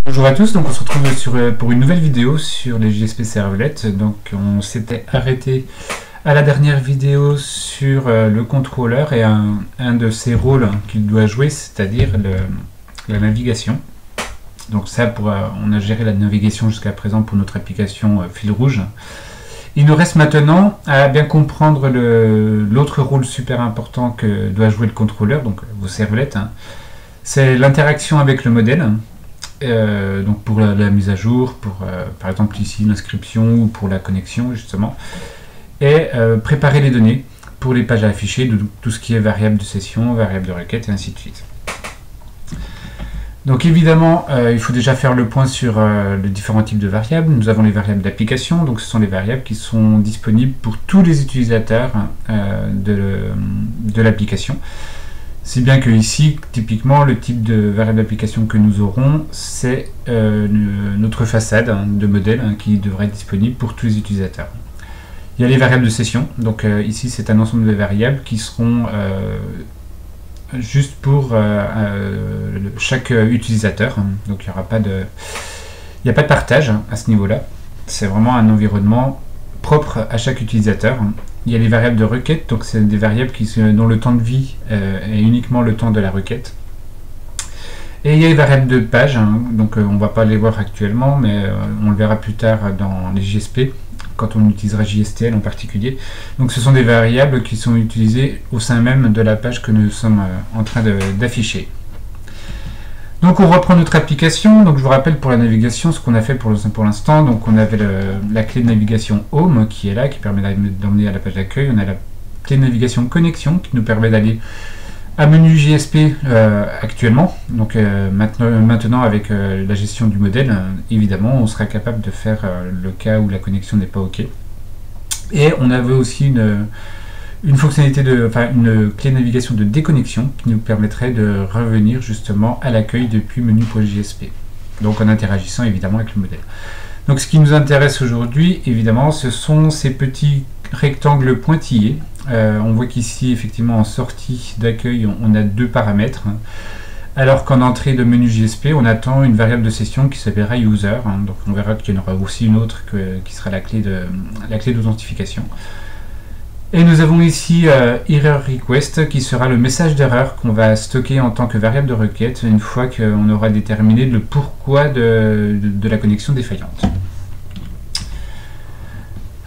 Bonjour à tous, donc on se retrouve pour une nouvelle vidéo sur les JSP servlets. Donc on s'était arrêté à la dernière vidéo sur le contrôleur et un de ses rôles qu'il doit jouer, c'est-à-dire la navigation. Donc ça, on a géré la navigation jusqu'à présent pour notre application fil rouge. Il nous reste maintenant à bien comprendre l'autre rôle super important que doit jouer le contrôleur, donc vos servlets. C'est l'interaction avec le modèle. Donc pour la mise à jour, pour par exemple ici l'inscription ou pour la connexion justement, et préparer les données pour les pages à afficher, de tout ce qui est variable de session, variable de requête et ainsi de suite. Donc évidemment il faut déjà faire le point sur les différents types de variables. Nous avons les variables d'application, donc ce sont les variables qui sont disponibles pour tous les utilisateurs de l'application. Si bien que ici, typiquement, le type de variable d'application que nous aurons, c'est notre façade de modèle qui devrait être disponible pour tous les utilisateurs. Il y a les variables de session, donc ici c'est un ensemble de variables qui seront juste pour chaque utilisateur, donc il n'y a pas de partage à ce niveau-là, c'est vraiment un environnement propre à chaque utilisateur. Il y a les variables de requête, donc c'est des variables dont le temps de vie est uniquement le temps de la requête. Et il y a les variables de page, donc on ne va pas les voir actuellement, mais on le verra plus tard dans les JSP, quand on utilisera JSTL en particulier. Donc ce sont des variables qui sont utilisées au sein même de la page que nous sommes en train d'afficher. Donc on reprend notre application. Donc je vous rappelle pour la navigation ce qu'on a fait pour l'instant. Donc on avait la clé de navigation Home qui est là, qui permet d'emmener à la page d'accueil. On a la clé de navigation Connexion qui nous permet d'aller à menu JSP actuellement. Donc maintenant avec la gestion du modèle, évidemment on sera capable de faire le cas où la connexion n'est pas OK. Et on avait aussi une fonctionnalité une clé de navigation de déconnexion qui nous permettrait de revenir justement à l'accueil depuis menu.jsp, donc en interagissant évidemment avec le modèle. Donc ce qui nous intéresse aujourd'hui évidemment, ce sont ces petits rectangles pointillés. On voit qu'ici effectivement en sortie d'accueil on a deux paramètres, alors qu'en entrée de menu JSP on attend une variable de session qui s'appellera user, donc on verra qu'il y en aura aussi une autre qui sera la clé d'authentification. Et nous avons ici error request qui sera le message d'erreur qu'on va stocker en tant que variable de requête une fois qu'on aura déterminé le pourquoi de la connexion défaillante.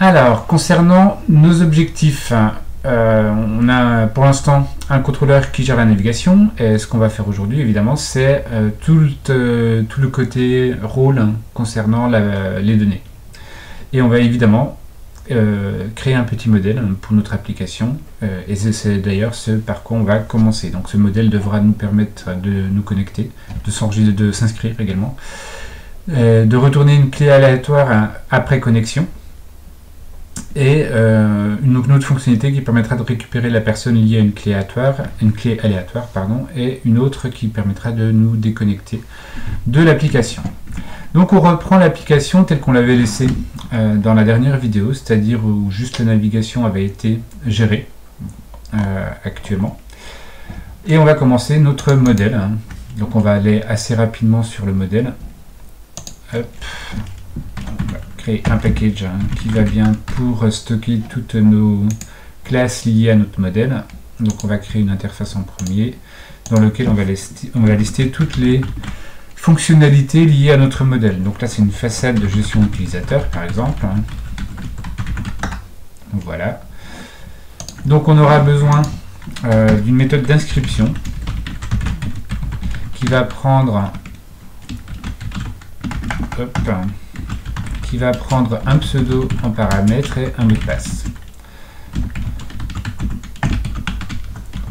Alors, concernant nos objectifs, on a pour l'instant un contrôleur qui gère la navigation, et ce qu'on va faire aujourd'hui évidemment c'est tout le côté rôle concernant les données. Et on va évidemment créer un petit modèle pour notre application, et c'est d'ailleurs ce par quoi on va commencer. Donc ce modèle devra nous permettre de nous connecter, de s'inscrire également, de retourner une clé aléatoire après connexion, et une autre fonctionnalité qui permettra de récupérer la personne liée à une clé aléatoire, et une autre qui permettra de nous déconnecter de l'application. Donc on reprend l'application telle qu'on l'avait laissée dans la dernière vidéo, c'est-à-dire où juste la navigation avait été gérée actuellement. Et on va commencer notre modèle. Donc on va aller assez rapidement sur le modèle. Hop. On va créer un package qui va bien pour stocker toutes nos classes liées à notre modèle. Donc on va créer une interface en premier, dans lequel on va lister toutes les fonctionnalités liées à notre modèle. Donc là c'est une façade de gestion utilisateur par exemple. Voilà. Donc on aura besoin d'une méthode d'inscription qui va prendre un pseudo en paramètre et un mot de passe.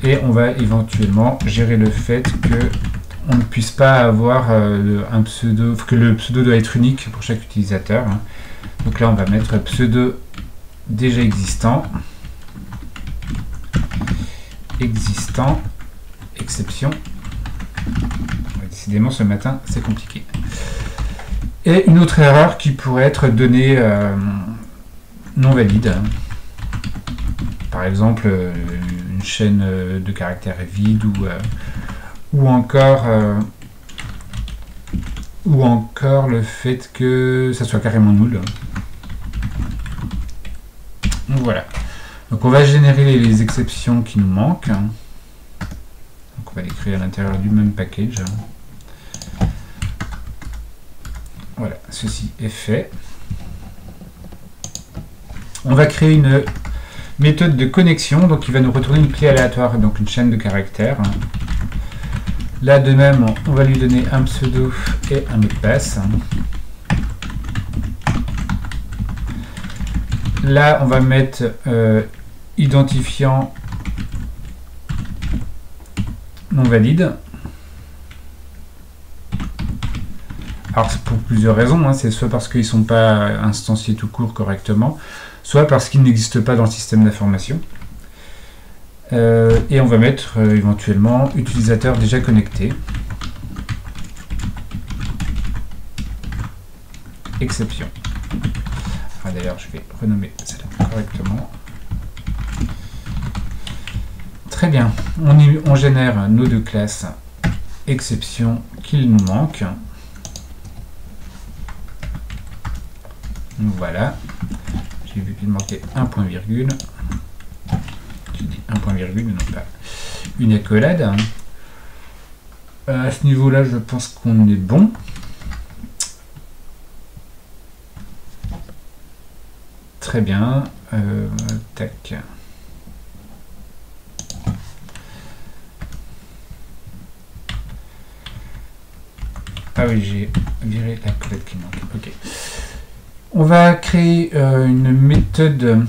Et on va éventuellement gérer le fait que on ne puisse pas avoir un pseudo, que le pseudo doit être unique pour chaque utilisateur. Donc là on va mettre pseudo déjà existant, exception. Décidément ce matin c'est compliqué. Et une autre erreur qui pourrait être donnée non valide. Par exemple une chaîne de caractères vide ou encore ou encore le fait que ça soit carrément nul. Donc voilà. Donc on va générer les exceptions qui nous manquent. Donc on va les créer à l'intérieur du même package. Voilà, ceci est fait. On va créer une méthode de connexion, donc il va nous retourner une clé aléatoire, donc une chaîne de caractères. Là de même, on va lui donner un pseudo et un mot de passe. Là, on va mettre identifiant non valide. Alors c'est pour plusieurs raisons, hein. C'est soit parce qu'ils ne sont pas instanciés tout court correctement, soit parce qu'ils n'existent pas dans le système d'information. Et on va mettre éventuellement utilisateur déjà connecté. Exception. Ah, d'ailleurs, je vais renommer cela correctement. Très bien. On génère nos deux classes exception qu'il nous manque. Voilà. J'ai vu qu'il manquait un point virgule. J'ai dit un point virgule, non pas une accolade. À ce niveau-là, je pense qu'on est bon. Très bien. Tac. Ah oui, j'ai viré la clé qui manque. Ok. On va créer une méthode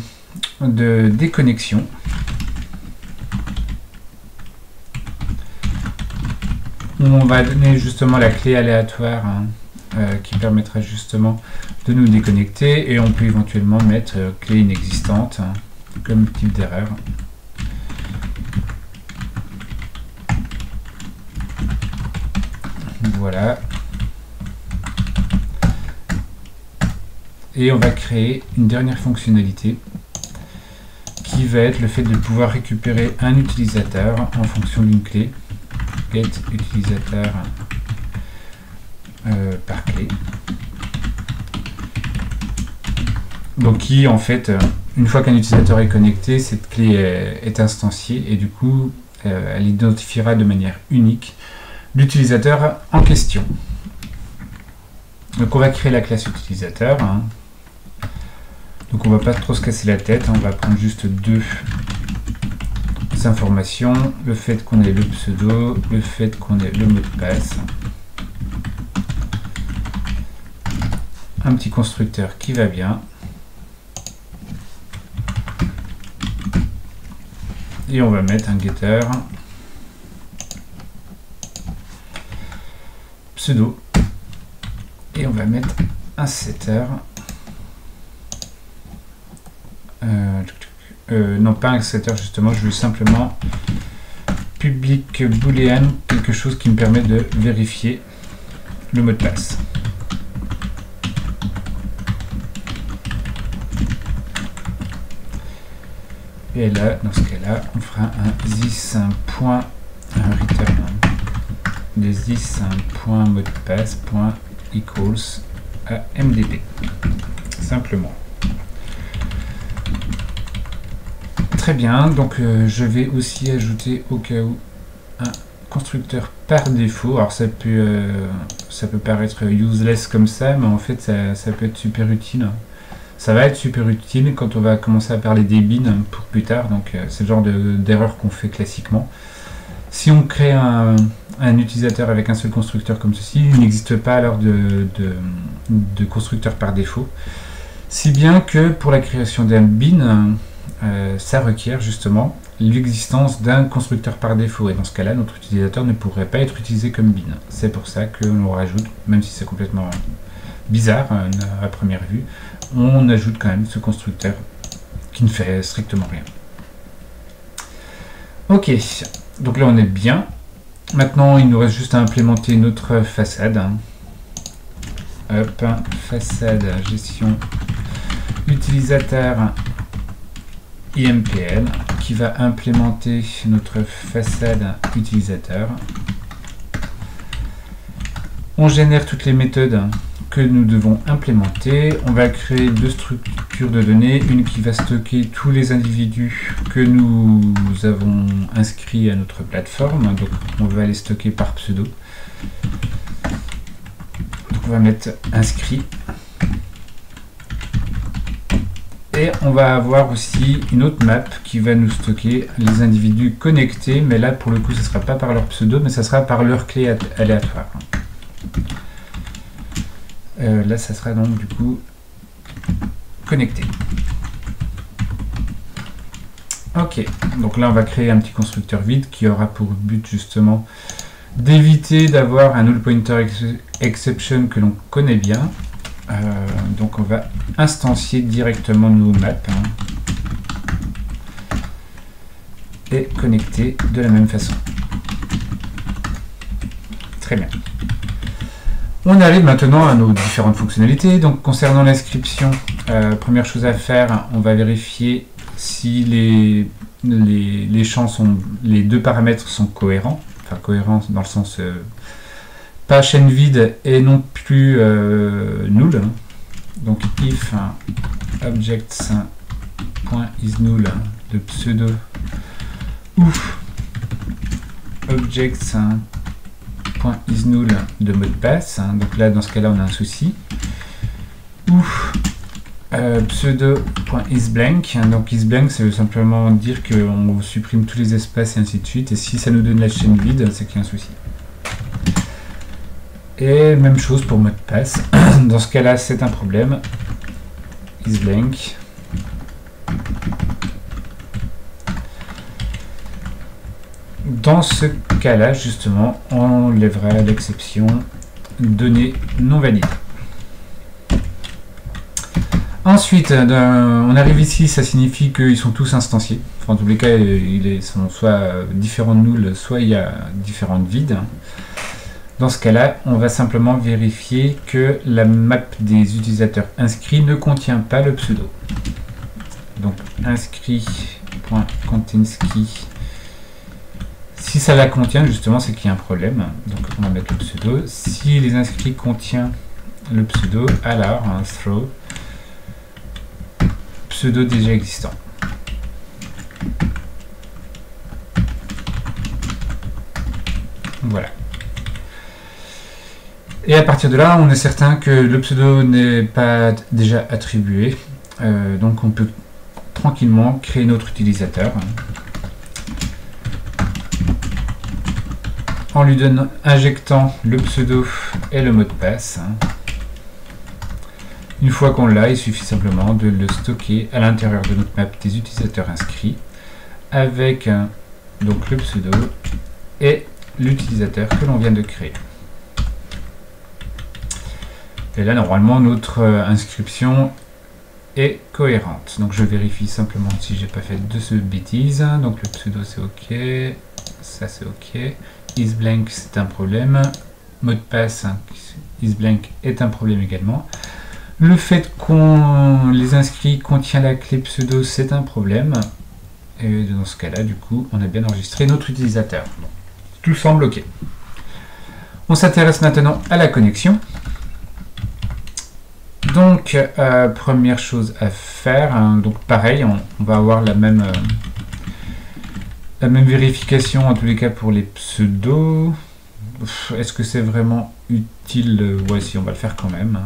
de déconnexion. On va donner justement la clé aléatoire qui permettra justement de nous déconnecter, et on peut éventuellement mettre clé inexistante comme type d'erreur. Voilà. Et on va créer une dernière fonctionnalité qui va être le fait de pouvoir récupérer un utilisateur en fonction d'une clé. Get utilisateur par clé. Donc qui en fait, une fois qu'un utilisateur est connecté, cette clé est instanciée et du coup elle identifiera de manière unique l'utilisateur en question. Donc on va créer la classe utilisateur. Donc on va pas trop se casser la tête, on va prendre juste deux informations, le fait qu'on ait le pseudo, le fait qu'on ait le mot de passe. Un petit constructeur qui va bien. Et on va mettre un getter pseudo. Et on va mettre un setter. Non, pas un setter justement, je veux simplement public boolean, quelque chose qui me permet de vérifier le mot de passe. Et là, dans ce cas-là, on fera un this.return de this.mot de passe.equals à mdp. Simplement. Très bien, donc je vais aussi ajouter au cas où un constructeur par défaut. Alors ça peut paraître useless comme ça, mais en fait ça peut être super utile. Ça va être super utile quand on va commencer à parler des bins pour plus tard, donc c'est le genre d'erreur qu'on fait classiquement. Si on crée un utilisateur avec un seul constructeur comme ceci, il n'existe pas alors de constructeur par défaut. Si bien que pour la création d'un bin, ça requiert justement l'existence d'un constructeur par défaut, et dans ce cas-là, notre utilisateur ne pourrait pas être utilisé comme bin. C'est pour ça que l'on rajoute, même si c'est complètement bizarre à première vue, on ajoute quand même ce constructeur qui ne fait strictement rien. Ok, donc là on est bien. Maintenant il nous reste juste à implémenter notre façade. Hop, façade gestion utilisateur IMPL qui va implémenter notre façade utilisateur. On génère toutes les méthodes que nous devons implémenter. On va créer deux structures de données, une qui va stocker tous les individus que nous avons inscrits à notre plateforme. Donc on va les stocker par pseudo. Donc on va mettre inscrit. Et on va avoir aussi une autre map qui va nous stocker les individus connectés, mais là pour le coup ce ne sera pas par leur pseudo, mais ça sera par leur clé aléatoire. Là ça sera donc du coup connecté. Ok, donc là on va créer un petit constructeur vide qui aura pour but justement d'éviter d'avoir un null pointer exception que l'on connaît bien. Donc on va instancier directement nos maps et connecter de la même façon. Très bien. On arrive maintenant à nos différentes fonctionnalités. Donc concernant l'inscription, première chose à faire, on va vérifier si les champs sont, les deux paramètres sont cohérents. Enfin cohérents dans le sens pas chaîne vide et non plus null. Donc if objects.isNull de pseudo ou objects.isNull de mot de passe. Donc là dans ce cas-là on a un souci. Ou pseudo.isBlank. Donc isBlank ça veut simplement dire qu'on supprime tous les espaces et ainsi de suite. Et si ça nous donne la chaîne vide, c'est qu'il y a un souci. Et même chose pour mot de passe. Dans ce cas-là, c'est un problème. isBlank. Dans ce cas-là, justement, on enlèvera l'exception données non valides. Ensuite, on arrive ici, ça signifie qu'ils sont tous instanciés. Enfin, en tous les cas, ils sont soit différents de null, soit il y a différents de vides. Dans ce cas-là, on va simplement vérifier que la map des utilisateurs inscrits ne contient pas le pseudo. Donc inscrit.containsKey. Si ça la contient, justement, c'est qu'il y a un problème. Donc on va mettre le pseudo. Si les inscrits contient le pseudo, alors throw pseudo déjà existant. Voilà. Et à partir de là, on est certain que le pseudo n'est pas déjà attribué. Donc on peut tranquillement créer notre utilisateur en lui injectant le pseudo et le mot de passe. Une fois qu'on l'a, il suffit simplement de le stocker à l'intérieur de notre map des utilisateurs inscrits avec donc le pseudo et l'utilisateur que l'on vient de créer. Et là, normalement, notre inscription est cohérente. Donc, je vérifie simplement si j'ai pas fait de bêtises. Donc, le pseudo, c'est OK. Ça, c'est OK. isBlank, c'est un problème. Mot de passe, isBlank est un problème également. Le fait qu'on les inscrits contient la clé pseudo, c'est un problème. Et dans ce cas-là, du coup, on a bien enregistré notre utilisateur. Bon, tout semble OK. On s'intéresse maintenant à la connexion. Donc, première chose à faire, donc pareil, on va avoir la même vérification en tous les cas pour les pseudos. Est-ce que c'est vraiment utile? Ouais, si, on va le faire quand même.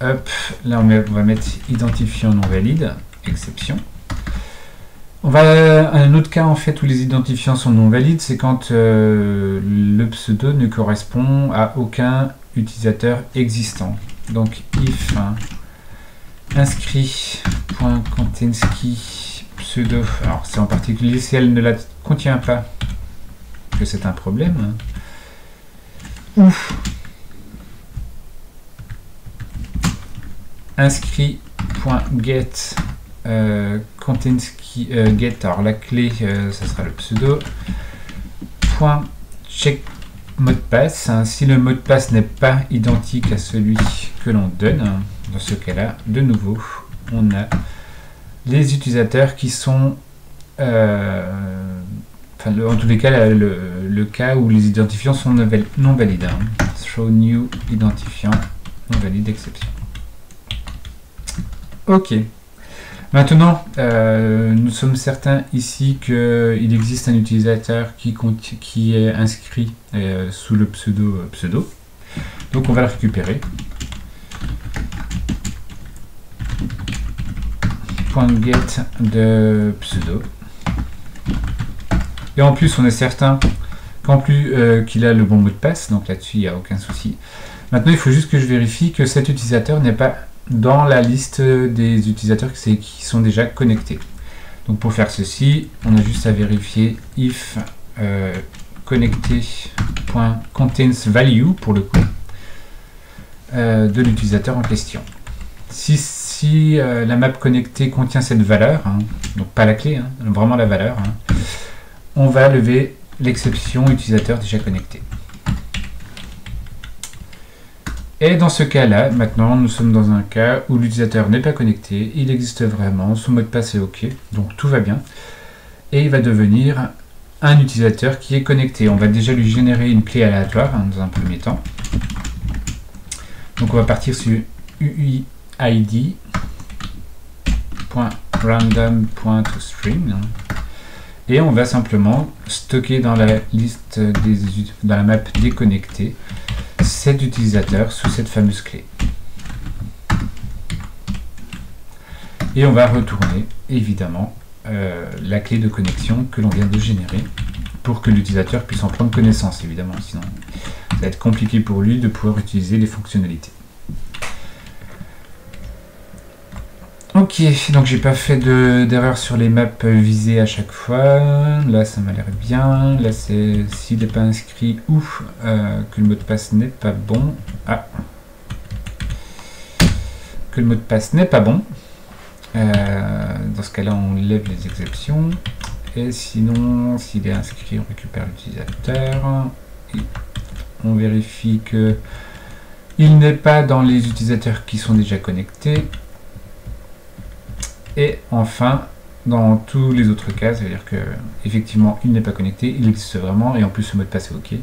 Hop, là on va mettre identifiant non valide, exception. On va un autre cas en fait où les identifiants sont non valides, c'est quand le pseudo ne correspond à aucun utilisateur existant. Donc if inscrit.containsKey pseudo, alors c'est en particulier si elle ne la contient pas que c'est un problème, ou inscrit.get containsKey get, alors la clé ça sera le pseudo, .check mot de passe, si le mot de passe n'est pas identique à celui que l'on donne, dans ce cas là de nouveau on a les utilisateurs qui sont enfin, en tous les cas, le cas où les identifiants sont non valides. Hein. Throw new identifiant non valide exception. Ok. Maintenant, nous sommes certains ici qu'il existe un utilisateur qui est inscrit sous le pseudo. Donc on va le récupérer. .get de pseudo. Et en plus, on est certain qu'en plus qu'il a le bon mot de passe. Donc là-dessus, il n'y a aucun souci. Maintenant, il faut juste que je vérifie que cet utilisateur n'est pas dans la liste des utilisateurs qui sont déjà connectés. Donc pour faire ceci, on a juste à vérifier if connecté.contains value pour le coup de l'utilisateur en question. Si la map connectée contient cette valeur, hein, donc pas la clé, hein, vraiment la valeur, hein, on va lever l'exception utilisateur déjà connecté. Et dans ce cas-là, maintenant, nous sommes dans un cas où l'utilisateur n'est pas connecté, il existe vraiment, son mot de passe est OK, donc tout va bien. Et il va devenir un utilisateur qui est connecté. On va déjà lui générer une clé aléatoire hein, dans un premier temps. Donc on va partir sur uid.random.toString et on va simplement stocker dans la liste dans la map déconnectée cet utilisateur sous cette fameuse clé. Et on va retourner évidemment la clé de connexion que l'on vient de générer pour que l'utilisateur puisse en prendre connaissance évidemment, sinon ça va être compliqué pour lui de pouvoir utiliser les fonctionnalités. Ok, donc j'ai pas fait d'erreur sur les maps visées à chaque fois. Là, ça m'a l'air bien. Là, c'est s'il n'est pas inscrit ou que le mot de passe n'est pas bon. Ah, que le mot de passe n'est pas bon. Dans ce cas-là, on lève les exceptions. Et sinon, s'il est inscrit, on récupère l'utilisateur. On vérifie que il n'est pas dans les utilisateurs qui sont déjà connectés. Et enfin, dans tous les autres cas, ça veut dire que effectivement il n'est pas connecté, il existe vraiment, et en plus ce mot de passe est OK.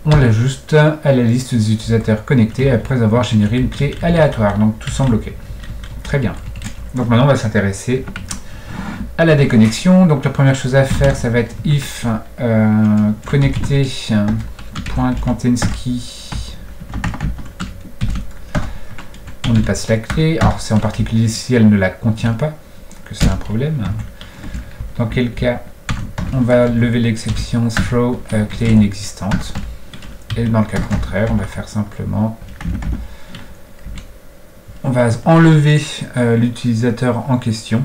On l'ajoute à la liste des utilisateurs connectés après avoir généré une clé aléatoire. Donc tout semble OK. Très bien. Donc maintenant on va s'intéresser à la déconnexion. Donc la première chose à faire, ça va être if connecté.containskey. On lui passe la clé. Alors c'est en particulier si elle ne la contient pas que c'est un problème. Dans quel cas on va lever l'exception throw clé inexistante. Et dans le cas contraire, on va faire simplement, on va enlever l'utilisateur en question.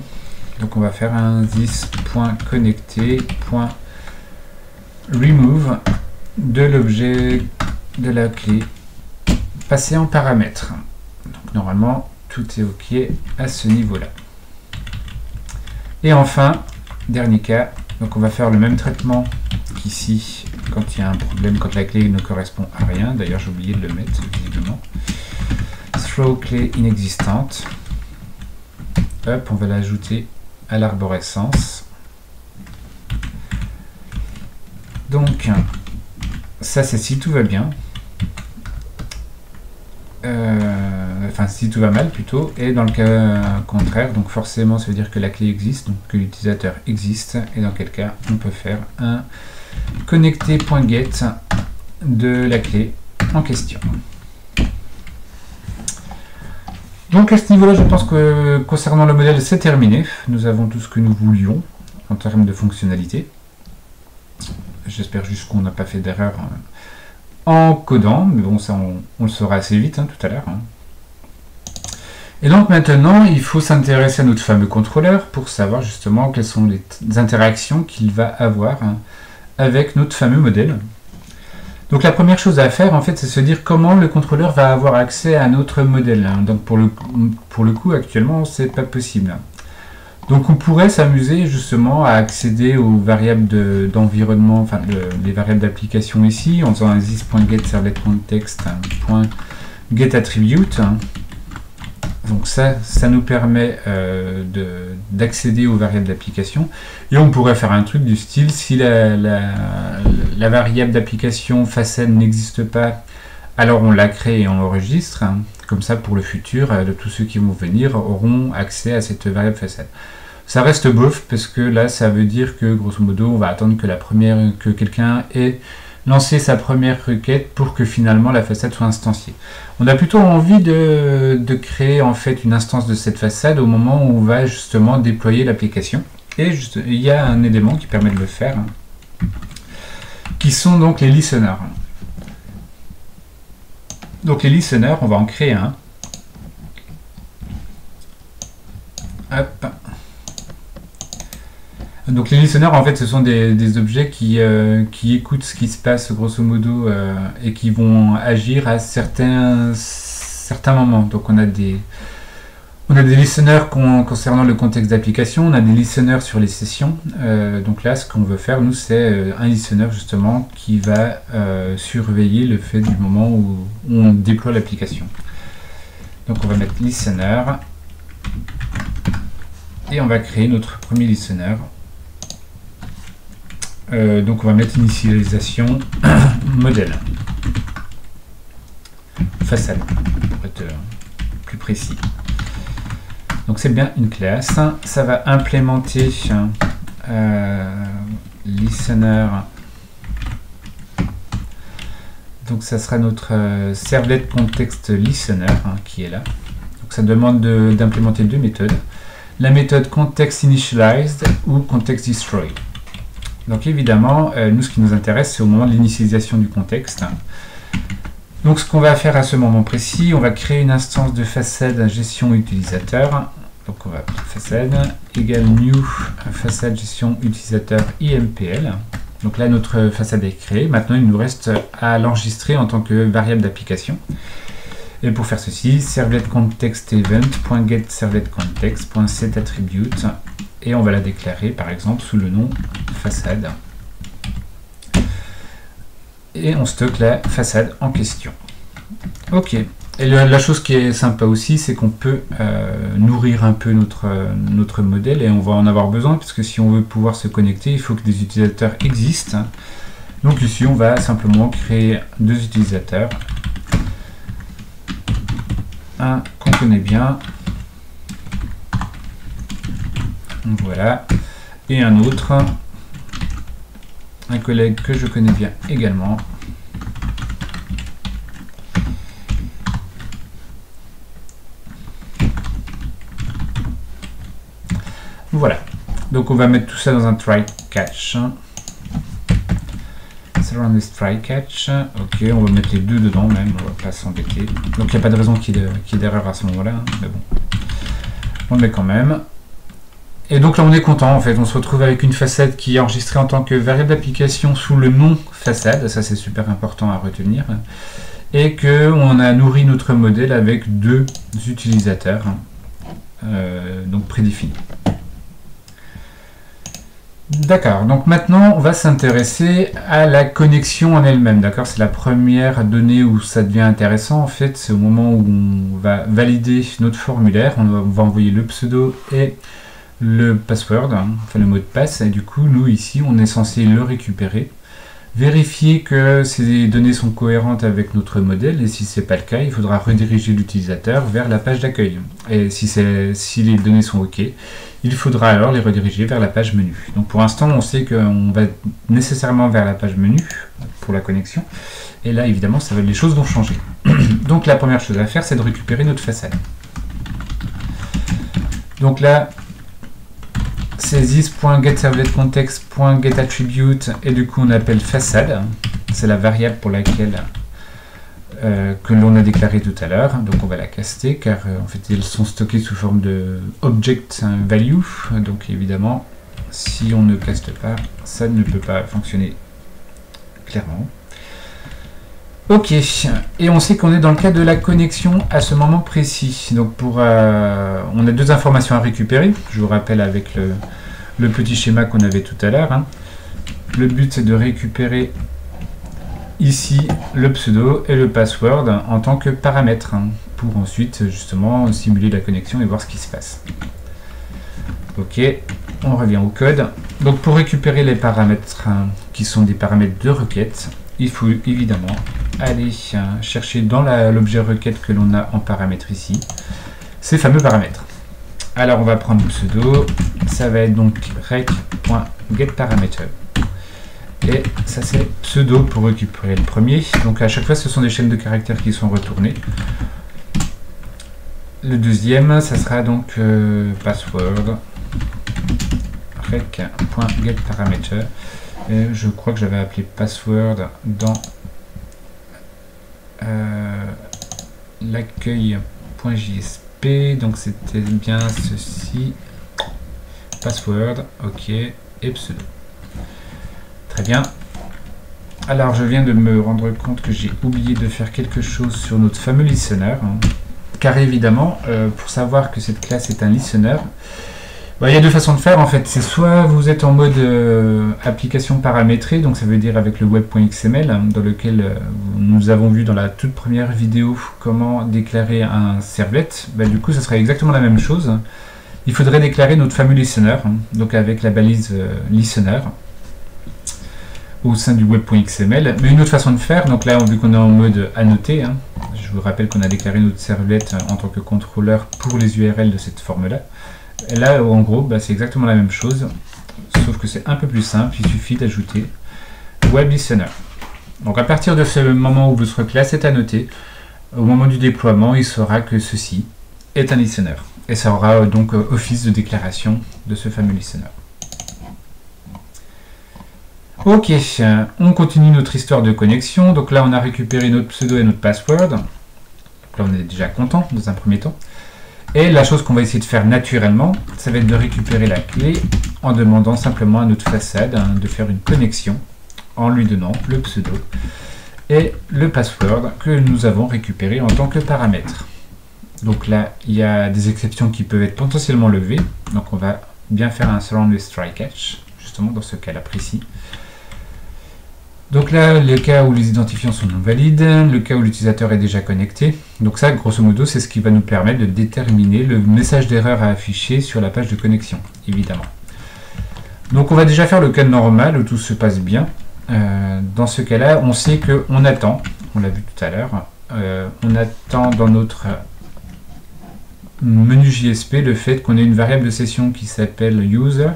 Donc on va faire un this.connecté.remove de l'objet de la clé passé en paramètres. Donc normalement tout est OK à ce niveau-là. Et enfin, dernier cas, donc on va faire le même traitement qu'ici quand il y a un problème, quand la clé ne correspond à rien. D'ailleurs j'ai oublié de le mettre visiblement. Throw clé inexistante. Hop, on va l'ajouter à l'arborescence. Donc ça c'est si tout va bien. Enfin si tout va mal plutôt, et dans le cas contraire, donc forcément ça veut dire que la clé existe, donc que l'utilisateur existe, et dans quel cas on peut faire un connecté.get de la clé en question. Donc à ce niveau là je pense que concernant le modèle c'est terminé, nous avons tout ce que nous voulions en termes de fonctionnalité. J'espère juste qu'on n'a pas fait d'erreur en codant, mais bon ça on le saura assez vite hein, tout à l'heure. Hein. Et donc maintenant il faut s'intéresser à notre fameux contrôleur pour savoir justement quelles sont les interactions qu'il va avoir hein, avec notre fameux modèle. Donc la première chose à faire en fait c'est se dire comment le contrôleur va avoir accès à notre modèle. Hein. Donc pour le coup actuellement c'est pas possible. Donc on pourrait s'amuser justement à accéder aux variables d'environnement, enfin les variables d'application ici, en faisant un this.getServletContext.getAttribute. Donc ça nous permet d'accéder aux variables d'application. Et on pourrait faire un truc du style, si la variable d'application facade n'existe pas, alors on la crée et on l'enregistre. Comme ça, pour le futur, tous ceux qui vont venir auront accès à cette variable facade. Ça reste bof, parce que là, ça veut dire que, grosso modo, on va attendre que quelqu'un ait lancer sa première requête pour que finalement la façade soit instanciée. On a plutôt envie de créer en fait une instance de cette façade au moment où on va justement déployer l'application. Et il y a un élément qui permet de le faire, qui sont donc les listeners. Donc les listeners, on va en créer un. Hop. Donc les listeners, en fait, ce sont des objets qui écoutent ce qui se passe, grosso modo, et qui vont agir à certains moments. Donc on a des listeners concernant le contexte d'application, on a des listeners sur les sessions. Donc là, ce qu'on veut faire, nous, c'est un listener, justement, qui va surveiller le fait du moment où on déploie l'application. Donc on va mettre listener, et on va créer notre premier listener. Donc on va mettre initialisation modèle façade pour être plus précis. Donc c'est bien une classe. Ça va implémenter listener. Donc ça sera notre servlet context listener qui est là. Donc ça demande d'implémenter deux méthodes. La méthode context initialized ou context destroy. Donc évidemment, nous, ce qui nous intéresse, c'est au moment de l'initialisation du contexte. Donc ce qu'on va faire à ce moment précis, on va créer une instance de façade gestion utilisateur. Donc on va façade égale new façade gestion utilisateur IMPL. Donc là, notre façade est créée. Maintenant, il nous reste à l'enregistrer en tant que variable d'application. Et pour faire ceci, servlet context event.get servlet context.set attribute. Et on va la déclarer par exemple sous le nom façade. Et on stocke la façade en question. Ok. Et la chose qui est sympa aussi, c'est qu'on peut nourrir un peu notre modèle, et on va en avoir besoin, parce que si on veut pouvoir se connecter, il faut que des utilisateurs existent. Donc ici, on va simplement créer deux utilisateurs. Un qu'on connaît bien. Voilà, et un autre, un collègue que je connais bien également. Voilà, donc on va mettre tout ça dans un try catch. Surround this try catch. Ok, on va mettre les deux dedans même, on va pas s'embêter. Donc il n'y a pas de raison qu'il y ait d'erreur à ce moment-là, mais bon, on le met quand même. Et donc là on est content, en fait, on se retrouve avec une façade qui est enregistrée en tant que variable d'application sous le nom façade, ça c'est super important à retenir, et qu'on a nourri notre modèle avec deux utilisateurs donc prédéfinis. D'accord, donc maintenant on va s'intéresser à la connexion en elle-même, d'accord? C'est la première donnée où ça devient intéressant, en fait, c'est au moment où on va valider notre formulaire, on va envoyer le pseudo et le password, enfin le mot de passe, et du coup nous ici on est censé le récupérer, vérifier que ces données sont cohérentes avec notre modèle, et si c'est pas le cas, il faudra rediriger l'utilisateur vers la page d'accueil, et si les données sont ok, il faudra alors les rediriger vers la page menu. Donc pour l'instant on sait qu'on va nécessairement vers la page menu pour la connexion, et là évidemment les choses vont changer. Donc la première chose à faire, c'est de récupérer notre façade. Donc là c'est this.getServletContext.getAttribute, et du coup on appelle façade, c'est la variable pour laquelle que l'on a déclaré tout à l'heure. Donc on va la caster car en fait elles sont stockées sous forme de object value, donc évidemment si on ne caste pas, ça ne peut pas fonctionner clairement. Ok, et on sait qu'on est dans le cas de la connexion à ce moment précis. Donc on a deux informations à récupérer, je vous rappelle avec le petit schéma qu'on avait tout à l'heure. Le but c'est de récupérer ici le pseudo et le password en tant que paramètre pour ensuite justement simuler la connexion et voir ce qui se passe. Ok, on revient au code. Donc pour récupérer les paramètres qui sont des paramètres de requête, il faut évidemment aller chercher dans l'objet requête que l'on a en paramètre ici, ces fameux paramètres. Alors on va prendre le pseudo, ça va être donc rec.getParameter. Et ça c'est pseudo pour récupérer le premier. Donc à chaque fois ce sont des chaînes de caractères qui sont retournées. Le deuxième, ça sera donc password rec.getParameter. Et je crois que j'avais appelé password dans l'accueil.jsp, donc c'était bien ceci, password, ok, et pseudo. Très bien. Alors je viens de me rendre compte que j'ai oublié de faire quelque chose sur notre fameux listener, car évidemment, pour savoir que cette classe est un listener, il y a deux façons de faire en fait. C'est soit vous êtes en mode application paramétrée, donc ça veut dire avec le web.xml, dans lequel nous avons vu dans la toute première vidéo comment déclarer un servlet. Du coup, ça serait exactement la même chose. Il faudrait déclarer notre fameux listener, donc avec la balise listener au sein du web.xml. Mais une autre façon de faire, donc là, vu qu'on est en mode annoté, je vous rappelle qu'on a déclaré notre servlet en tant que contrôleur pour les URL de cette forme-là. Et là, en gros, c'est exactement la même chose, sauf que c'est un peu plus simple. Il suffit d'ajouter Web Listener. Donc à partir de ce moment où votre classe est annotée, au moment du déploiement, il saura que ceci est un listener. Et ça aura donc office de déclaration de ce fameux listener. Ok, on continue notre histoire de connexion. Donc là, on a récupéré notre pseudo et notre password. Donc là, on est déjà content dans un premier temps. Et la chose qu'on va essayer de faire naturellement, ça va être de récupérer la clé en demandant simplement à notre façade de faire une connexion en lui donnant le pseudo et le password que nous avons récupéré en tant que paramètre. Donc là, il y a des exceptions qui peuvent être potentiellement levées. Donc on va bien faire un surround with try catch, justement dans ce cas-là précis. Donc là, le cas où les identifiants sont non valides, le cas où l'utilisateur est déjà connecté. Donc ça, grosso modo, c'est ce qui va nous permettre de déterminer le message d'erreur à afficher sur la page de connexion, évidemment. Donc on va déjà faire le cas normal où tout se passe bien. Dans ce cas-là, on sait qu'on attend, on l'a vu tout à l'heure, on attend dans notre menu JSP le fait qu'on ait une variable de session qui s'appelle user.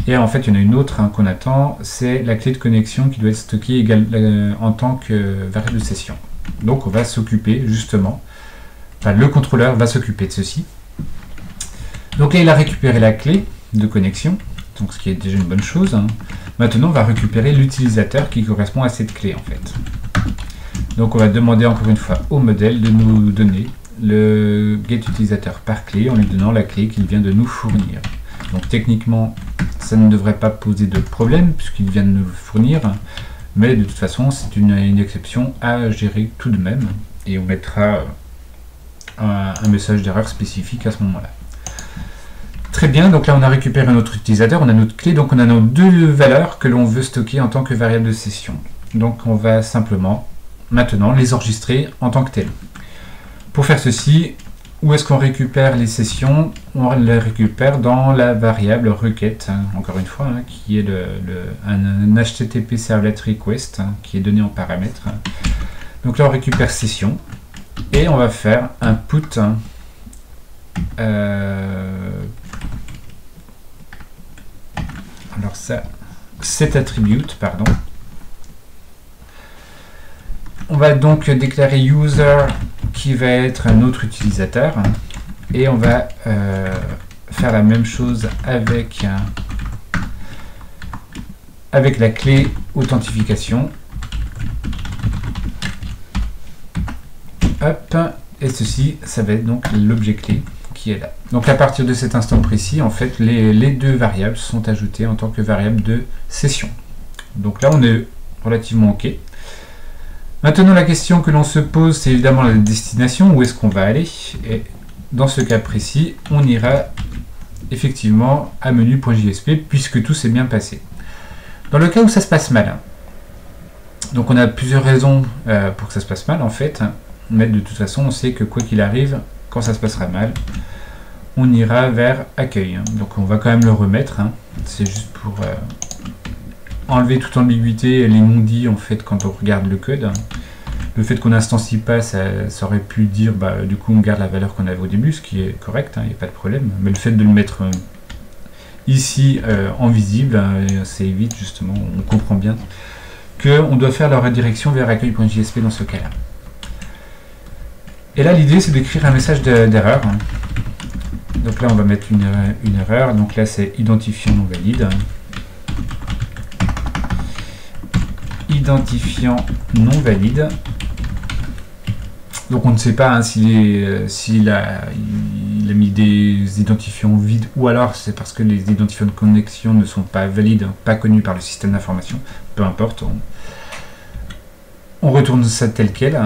Et en fait, il y en a une autre qu'on attend, c'est la clé de connexion qui doit être stockée en tant que variable de session. Donc on va s'occuper justement, le contrôleur va s'occuper de ceci. Donc là, il a récupéré la clé de connexion, donc ce qui est déjà une bonne chose. Maintenant, on va récupérer l'utilisateur qui correspond à cette clé en fait. Donc on va demander encore une fois au modèle de nous donner le getUtilisateur par clé en lui donnant la clé qu'il vient de nous fournir. Donc techniquement, ça ne devrait pas poser de problème puisqu'il vient de nous le fournir, mais de toute façon, c'est une exception à gérer tout de même et on mettra un message d'erreur spécifique à ce moment-là. Très bien, donc là on a récupéré notre utilisateur, on a notre clé, donc on a nos deux valeurs que l'on veut stocker en tant que variable de session. Donc on va simplement maintenant les enregistrer en tant que telles. Pour faire ceci, où est-ce qu'on récupère les sessions? On les récupère dans la variable requête, encore une fois, qui est un HTTP servlet request qui est donné en paramètre. Donc là on récupère session et on va faire un put alors ça, cet attribute, pardon. On va donc déclarer user qui va être un autre utilisateur et on va faire la même chose avec la clé authentification. Hop, et ceci, ça va être donc l'objet clé qui est là. Donc à partir de cet instant précis, en fait, les deux variables sont ajoutées en tant que variable de session. Donc là, on est relativement OK. Maintenant, la question que l'on se pose, c'est évidemment la destination, où est-ce qu'on va aller? Et dans ce cas précis, on ira effectivement à menu.jsp puisque tout s'est bien passé. Dans le cas où ça se passe mal, donc on a plusieurs raisons pour que ça se passe mal en fait. Mais de toute façon, on sait que quoi qu'il arrive, quand ça se passera mal, on ira vers accueil. Donc on va quand même le remettre. C'est juste pour enlever toute ambiguïté et les non-dits en fait quand on regarde le code. Le fait qu'on instancie pas, ça aurait pu dire du coup on garde la valeur qu'on avait au début, ce qui est correct, il n'y a pas de problème. Mais le fait de le mettre ici en visible, ça évite justement, on comprend bien qu'on doit faire la redirection vers accueil.jsp dans ce cas-là. Et là l'idée c'est d'écrire un message d'erreur. Donc là on va mettre une erreur, donc là c'est identifiant non valide. Identifiant non valide. Donc on ne sait pas s'il a mis des identifiants vides ou alors c'est parce que les identifiants de connexion ne sont pas valides, pas connus par le système d'information. Peu importe, on retourne ça tel quel.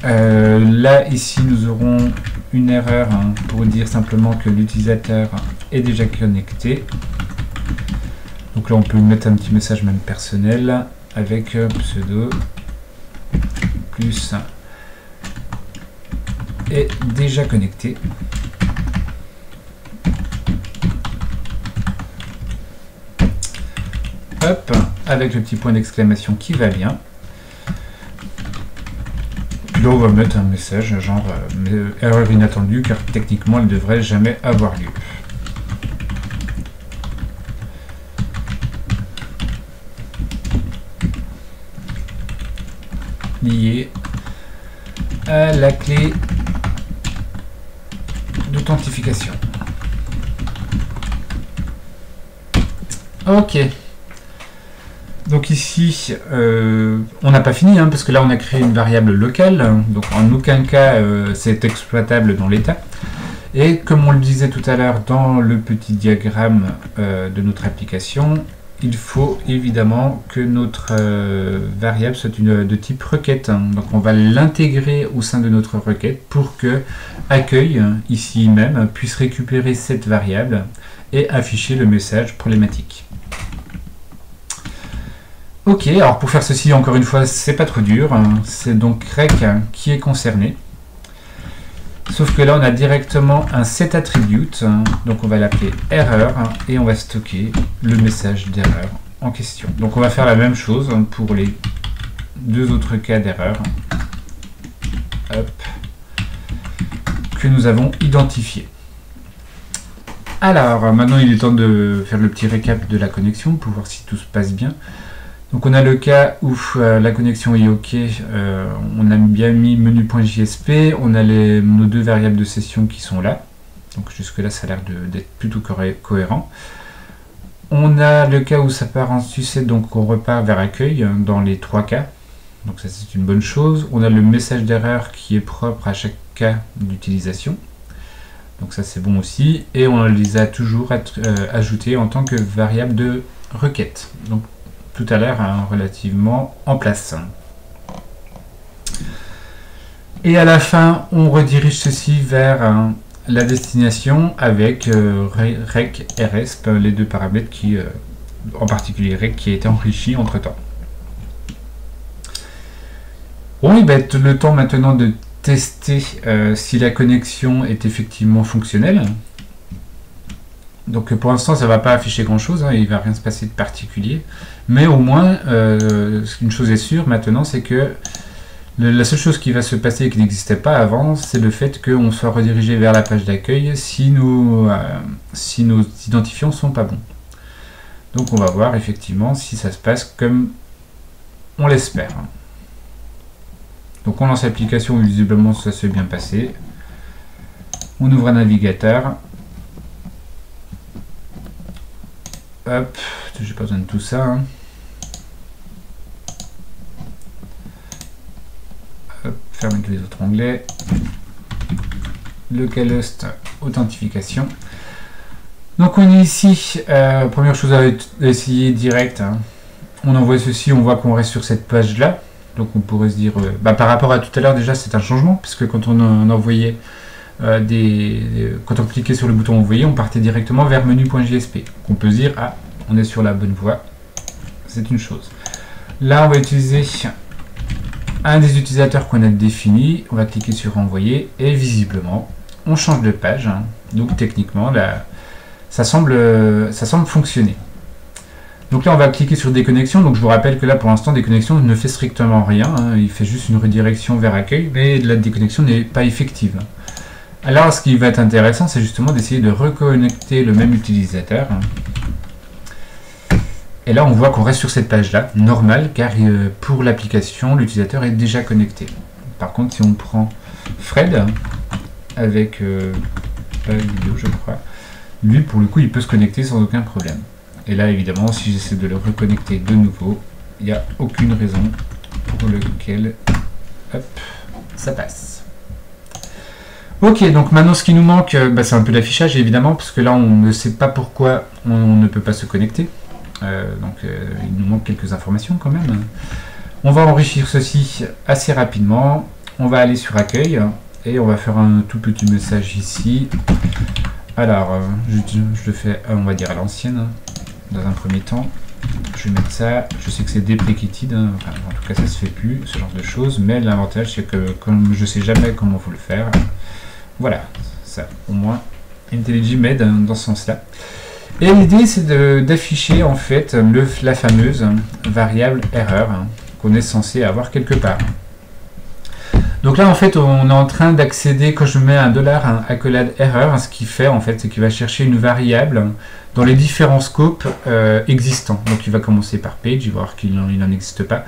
Là ici nous aurons une erreur pour dire simplement que l'utilisateur est déjà connecté. Donc là on peut mettre un petit message même personnel avec pseudo plus est déjà connecté. Hop, avec le petit point d'exclamation qui va bien. Puis là on va mettre un message genre erreur inattendue car techniquement elle ne devrait jamais avoir lieu. Lié à la clé d'authentification. Ok. Donc ici, on n'a pas fini, parce que là on a créé une variable locale, donc en aucun cas c'est exploitable dans l'état. Et comme on le disait tout à l'heure dans le petit diagramme de notre application, il faut évidemment que notre variable soit de type requête. Donc on va l'intégrer au sein de notre requête pour que accueil, ici même, puisse récupérer cette variable et afficher le message problématique. Ok, alors pour faire ceci, encore une fois, c'est pas trop dur. C'est donc rec qui est concerné. Sauf que là, on a directement un setAttribute, donc on va l'appeler erreur et on va stocker le message d'erreur en question. Donc on va faire la même chose pour les deux autres cas d'erreur que nous avons identifiés. Alors, maintenant il est temps de faire le petit récap de la connexion pour voir si tout se passe bien. Donc on a le cas où la connexion est OK, on a bien mis menu.jsp, on a nos deux variables de session qui sont là. Donc jusque là ça a l'air d'être plutôt cohérent. On a le cas où ça part en sucette, donc on repart vers accueil dans les trois cas. Donc ça c'est une bonne chose. On a le message d'erreur qui est propre à chaque cas d'utilisation. Donc ça c'est bon aussi. Et on les a toujours ajoutés en tant que variable de requête. Donc tout à l'heure relativement en place. Et à la fin, on redirige ceci vers la destination avec rec rsp, les deux paramètres qui, en particulier rec, qui a été enrichi entre temps. Bon, il va être le temps maintenant de tester si la connexion est effectivement fonctionnelle. Donc pour l'instant ça ne va pas afficher grand chose, il ne va rien se passer de particulier, mais au moins une chose est sûre maintenant, c'est que la seule chose qui va se passer et qui n'existait pas avant, c'est le fait qu'on soit redirigé vers la page d'accueil si nos identifiants ne sont pas bons. Donc on va voir effectivement si ça se passe comme on l'espère. Donc on lance l'application, visiblement ça s'est bien passé. On ouvre un navigateur. Hop, j'ai pas besoin de tout ça. Hop, fermer tous les autres onglets. Localhost authentification. Donc on est ici. Première chose à essayer direct. On envoie ceci, on voit qu'on reste sur cette page là. Donc on pourrait se dire, par rapport à tout à l'heure déjà c'est un changement, puisque quand on envoyait quand on cliquait sur le bouton envoyer, on partait directement vers menu.jsp. On peut se dire, ah, on est sur la bonne voie. C'est une chose. Là, on va utiliser un des utilisateurs qu'on a défini, on va cliquer sur envoyer et visiblement on change de page, hein. Donc techniquement là, ça semble fonctionner. Donc là on va cliquer sur déconnexion, donc je vous rappelle que là pour l'instant déconnexion ne fait strictement rien, hein. Il fait juste une redirection vers accueil, mais la déconnexion n'est pas effective. Alors ce qui va être intéressant, c'est justement d'essayer de reconnecter le même utilisateur. Et là on voit qu'on reste sur cette page là, normale, car pour l'application l'utilisateur est déjà connecté. Par contre si on prend Fred, avec la vidéo je crois, lui pour le coup il peut se connecter sans aucun problème. Et là évidemment si j'essaie de le reconnecter de nouveau, il n'y a aucune raison pour laquelle ça passe. Ok, donc maintenant ce qui nous manque, c'est un peu d'affichage évidemment, parce que là on ne sait pas pourquoi on ne peut pas se connecter. Il nous manque quelques informations quand même. On va enrichir ceci assez rapidement. On va aller sur accueil et on va faire un tout petit message ici. Alors, je le fais, on va dire à l'ancienne, dans un premier temps. Je vais mettre ça. Je sais que c'est deprecated, hein. Enfin, en tout cas ça se fait plus, ce genre de choses. Mais l'avantage c'est que comme je sais jamais comment faut le faire, voilà, ça au moins IntelliJ m'aide dans ce sens-là. Et l'idée c'est d'afficher en fait la fameuse variable erreur, hein, qu'on est censé avoir quelque part. Donc là en fait on est en train d'accéder, quand je mets un $, un accolade erreur, ce qu'il fait en fait c'est qu'il va chercher une variable dans les différents scopes existants. Donc il va commencer par page, il va voir qu'il n'en existe pas.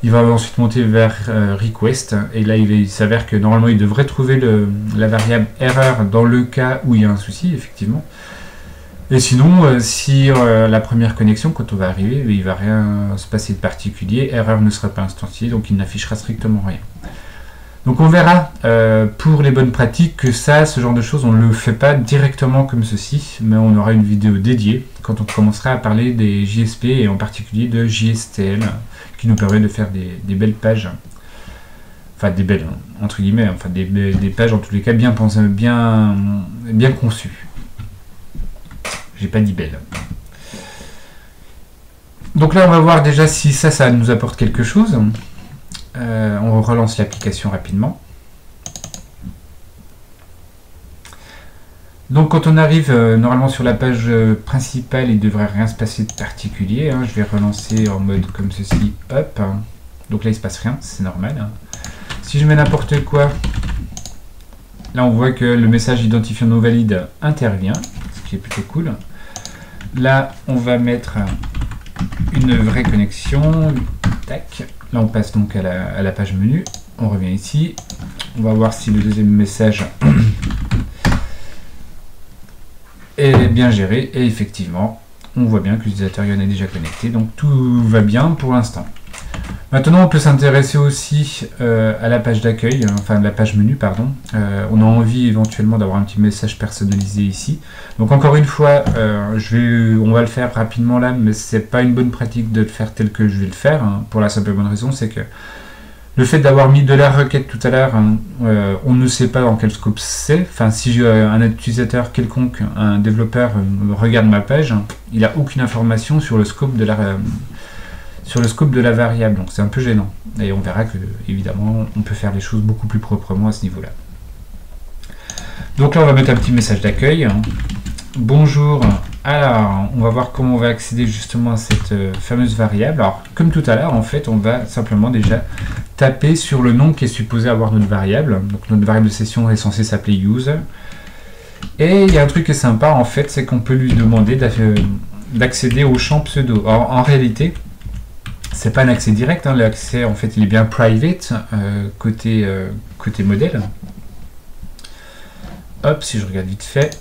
Il va ensuite monter vers request, et là il s'avère que normalement il devrait trouver la variable erreur dans le cas où il y a un souci, effectivement. Et sinon, si la première connexion, quand on va arriver, il ne va rien se passer de particulier, erreur ne sera pas instanciée, donc il n'affichera strictement rien. Donc on verra pour les bonnes pratiques que ça, ce genre de choses, on ne le fait pas directement comme ceci, mais on aura une vidéo dédiée quand on commencera à parler des JSP et en particulier de JSTL, qui nous permet de faire des belles pages, enfin des belles, entre guillemets, enfin des pages en tous les cas bien pensées, bien conçues. J'ai pas dit belle. Donc là on va voir déjà si ça nous apporte quelque chose. On relance l'application rapidement. Donc quand on arrive normalement sur la page principale, il ne devrait rien se passer de particulier, hein. Je vais relancer en mode comme ceci, hop. Donc là il ne se passe rien, c'est normal, hein. Si je mets n'importe quoi, là on voit que le message identifiant non valide intervient, ce qui est plutôt cool. Là on va mettre une vraie connexion, tac. Là on passe donc à la page menu, on revient ici, on va voir si le deuxième message est bien géré, et effectivement on voit bien que l'utilisateur y en est déjà connecté, donc tout va bien pour l'instant. Maintenant on peut s'intéresser aussi à la page d'accueil, enfin la page menu pardon. On a envie éventuellement d'avoir un petit message personnalisé ici. Donc encore une fois, on va le faire rapidement là, mais c'est pas une bonne pratique de le faire tel que je vais le faire, hein, pour la simple bonne raison, c'est que le fait d'avoir mis de la requête tout à l'heure, hein, on ne sait pas dans quel scope c'est. Enfin, si un utilisateur quelconque, un développeur regarde ma page, il n'a aucune information sur le scope de la variable, donc c'est un peu gênant. Et on verra que, évidemment, on peut faire les choses beaucoup plus proprement à ce niveau-là. Donc là, on va mettre un petit message d'accueil. Bonjour. Alors, on va voir comment on va accéder justement à cette fameuse variable. Alors, comme tout à l'heure, en fait, on va simplement déjà taper sur le nom qui est supposé avoir notre variable. Donc, notre variable de session est censée s'appeler user. Et il y a un truc qui est sympa, en fait, c'est qu'on peut lui demander d'accéder au champ pseudo. Alors, en réalité, c'est pas un accès direct, hein. L'accès en fait il est bien private côté modèle. Hop, si je regarde vite fait,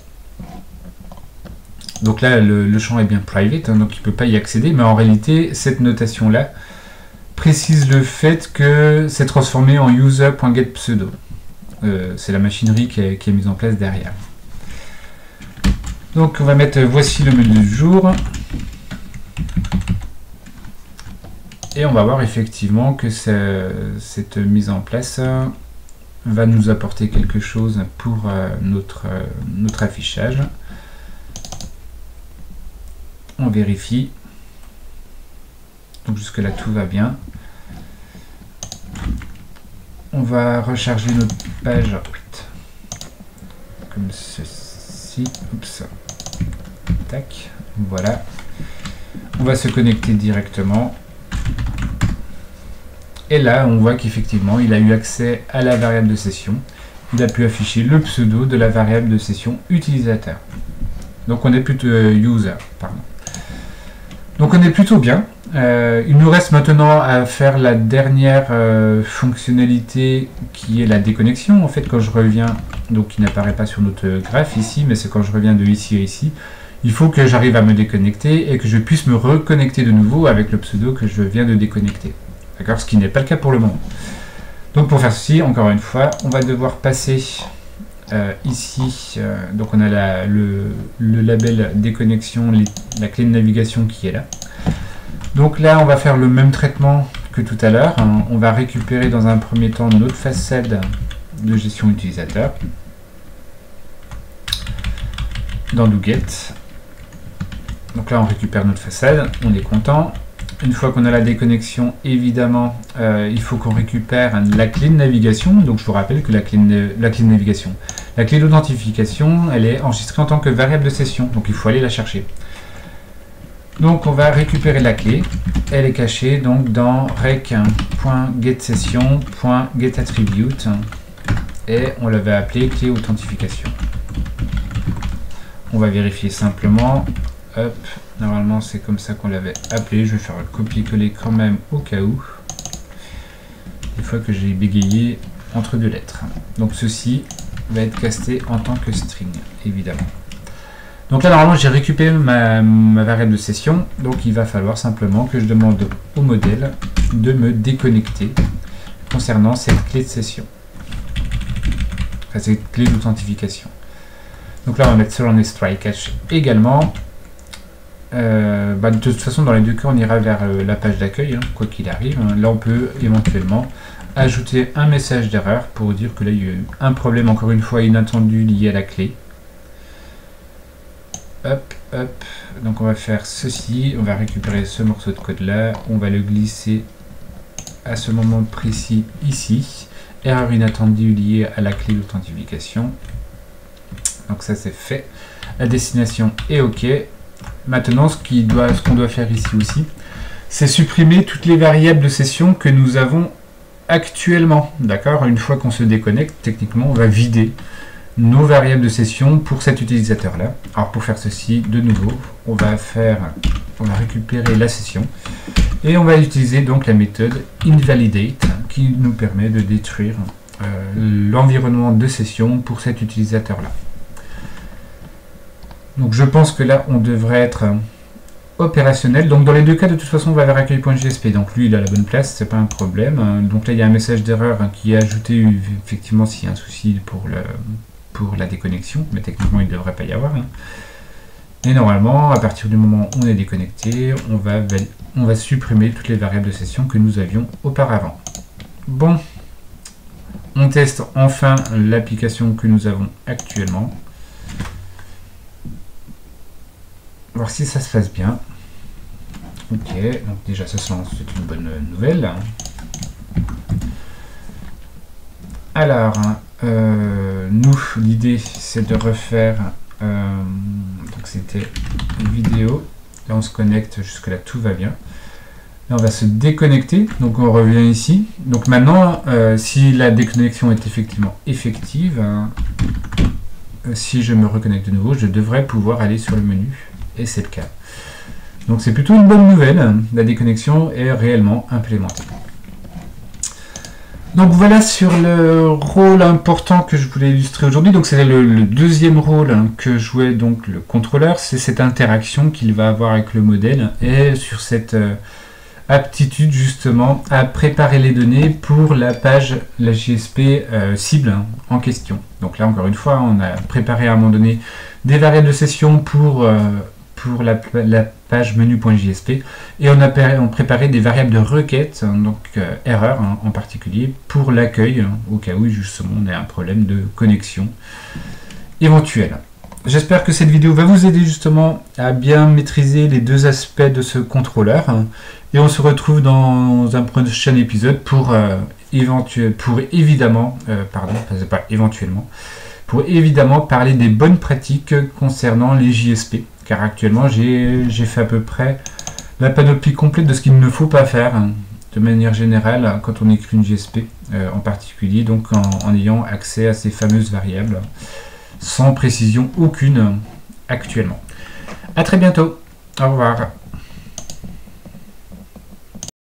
donc là le champ est bien private, hein, donc il peut pas y accéder, mais en réalité cette notation là précise le fait que c'est transformé en user.getPseudo. C'est la machinerie qui est mise en place derrière. Donc on va mettre voici le menu du jour. Et on va voir effectivement que cette mise en place va nous apporter quelque chose pour notre affichage. On vérifie. Donc jusque là tout va bien. on va recharger notre page comme ceci. Oups. Tac. Voilà. On va se connecter directement. Et là, on voit qu'effectivement, il a eu accès à la variable de session. Il a pu afficher le pseudo de la variable de session utilisateur. Donc on est plutôt user, pardon. Donc on est plutôt bien. Il nous reste maintenant à faire la dernière fonctionnalité qui est la déconnexion. En fait, quand je reviens, donc il n'apparaît pas sur notre graphe ici, mais c'est quand je reviens de ici à ici, il faut que j'arrive à me déconnecter et que je puisse me reconnecter de nouveau avec le pseudo que je viens de déconnecter. D'accord, ce qui n'est pas le cas pour le moment. Donc pour faire ceci, encore une fois, on va devoir passer ici, donc on a le label déconnexion, la clé de navigation qui est là. Donc là, on va faire le même traitement que tout à l'heure. On va récupérer dans un premier temps notre façade de gestion utilisateur dans NuGet. Donc là, on récupère notre façade, on est content. Une fois qu'on a la déconnexion, évidemment, il faut qu'on récupère la clé de navigation. Donc je vous rappelle que la clé de navigation, la clé d'authentification, elle est enregistrée en tant que variable de session. Donc il faut aller la chercher. Donc on va récupérer la clé. Elle est cachée donc dans rec.getSession.getAttribute et on l'avait appelée clé authentification. On va vérifier simplement. Hop, normalement c'est comme ça qu'on l'avait appelé. Je vais faire un copier-coller quand même au cas où. Des fois que j'ai bégayé entre deux lettres. Donc ceci va être casté en tant que string, évidemment. Donc là normalement j'ai récupéré ma variable de session. Donc il va falloir simplement que je demande au modèle de me déconnecter concernant cette clé de session. Enfin, cette clé d'authentification. Donc là on va mettre surrounded try catch également. De toute façon dans les deux cas on ira vers la page d'accueil, quoi qu'il arrive. Là on peut éventuellement ajouter un message d'erreur pour dire que là il y a eu un problème encore une fois inattendu lié à la clé. Hop, hop, donc on va faire ceci, on va récupérer ce morceau de code là, on va le glisser à ce moment précis ici. Erreur inattendue liée à la clé d'authentification. Donc ça c'est fait. La destination est OK. Maintenant, ce qu'on doit faire ici aussi, c'est supprimer toutes les variables de session que nous avons actuellement. D'accord? Une fois qu'on se déconnecte, techniquement, on va vider nos variables de session pour cet utilisateur-là. Alors, pour faire ceci, de nouveau, on va récupérer la session et on va utiliser donc la méthode invalidate qui nous permet de détruire l'environnement de session pour cet utilisateur-là. Donc je pense que là on devrait être opérationnel. Donc dans les deux cas de toute façon on va vers accueil.jsp. Donc lui il a la bonne place, c'est pas un problème. Donc là il y a un message d'erreur qui est ajouté effectivement s'il y a un souci pour la déconnexion, mais techniquement il ne devrait pas y avoir. Et normalement à partir du moment où on est déconnecté, on va supprimer toutes les variables de session que nous avions auparavant. Bon, on teste enfin l'application que nous avons actuellement. Voir si ça se passe bien. Ok, donc déjà ça se lance, c'est une bonne nouvelle. Alors, nous, l'idée c'est de refaire, donc c'était une vidéo, là on se connecte, jusque là tout va bien. Là on va se déconnecter, donc on revient ici. Donc maintenant, si la déconnexion est effectivement effective, si je me reconnecte de nouveau, je devrais pouvoir aller sur le menu. Et c'est le cas. Donc c'est plutôt une bonne nouvelle, la déconnexion est réellement implémentée. Donc voilà sur le rôle important que je voulais illustrer aujourd'hui. Donc c'est le deuxième rôle que jouait donc le contrôleur, c'est cette interaction qu'il va avoir avec le modèle et sur cette aptitude justement à préparer les données pour la page, la JSP cible en question. Donc là encore une fois, on a préparé à un moment donné des variables de session pour la page menu.jsp et on a préparé des variables de requête, donc erreur en particulier, pour l'accueil, au cas où justement on a un problème de connexion éventuel. J'espère que cette vidéo va vous aider justement à bien maîtriser les deux aspects de ce contrôleur et on se retrouve dans un prochain épisode pour pour évidemment, pardon, c'est pas éventuellement, pour évidemment parler des bonnes pratiques concernant les JSP. Car actuellement, j'ai fait à peu près la panoplie complète de ce qu'il ne faut pas faire, hein, de manière générale, quand on écrit une JSP en particulier, donc en ayant accès à ces fameuses variables, sans précision aucune actuellement. A très bientôt, au revoir.